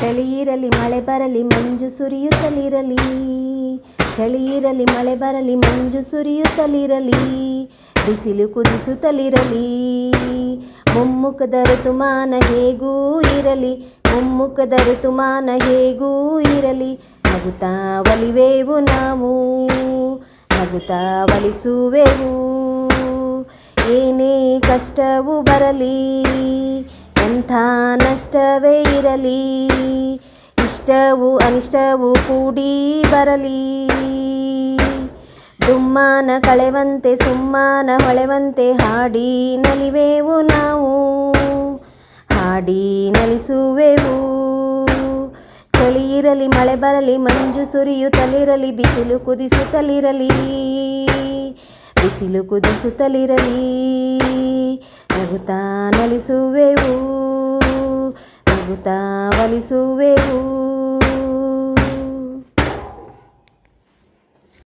ಚಳಿ ಇರಲಿ ಮಳೆ ಬರಲಿ ಮಂಜು ಸುರಿಯುತ್ತಲಿರಲಿ, ಚಳಿ ಇರಲಿ ಮಳೆ ಬರಲಿ ಮಂಜು ಸುರಿಯುತ್ತಲಿರಲಿ, ಬಿಸಿಲು ಕುದಿಸುತ್ತಲಿರಲಿ, ಮುಮ್ಮುಖದ ಋತುಮಾನ ಹೇಗೂ ಇರಲಿ, ಮುಮ್ಮುಖದ ಋತುಮಾನ ಹೇಗೂ ಇರಲಿ, ನಗುತ್ತಾ ಒಲಿವೆವು ನಾವು, ನಗುತ್ತಾ ಒಲಿಸುವೆವು. ಏನೇ ಕಷ್ಟವು ಬರಲಿ, ಎಂಥ ನಷ್ಟವೇ ಇರಲಿ, ಇಷ್ಟವು ಅನಿಷ್ಟವು ಕೂಡಿ ಬರಲಿ, ದುಮ್ಮಾನ ಕಳೆವಂತೆ ಸುಮ್ಮಾನ ಹೊಳೆವಂತೆ ಹಾಡಿ ನಲಿವೆವು ನಾವು, ಹಾಡಿ ನಲಿಸುವೆವು. ಚಳಿ ಇರಲಿ ಮಳೆ ಬರಲಿ ಮಂಜು ಸುರಿಯುತ್ತಲಿರಲಿ, ಬಿಸಿಲು ಕುದಿಸುತ್ತಲಿರಲಿ, ಬಿಸಿಲು ಕುದಿಸುತ್ತಲಿರಲಿ, ನಗುತ್ತಾ ನಲಿಸುವೆವು, ನಗುತ್ತಾ ಒಲಿಸುವೆವು.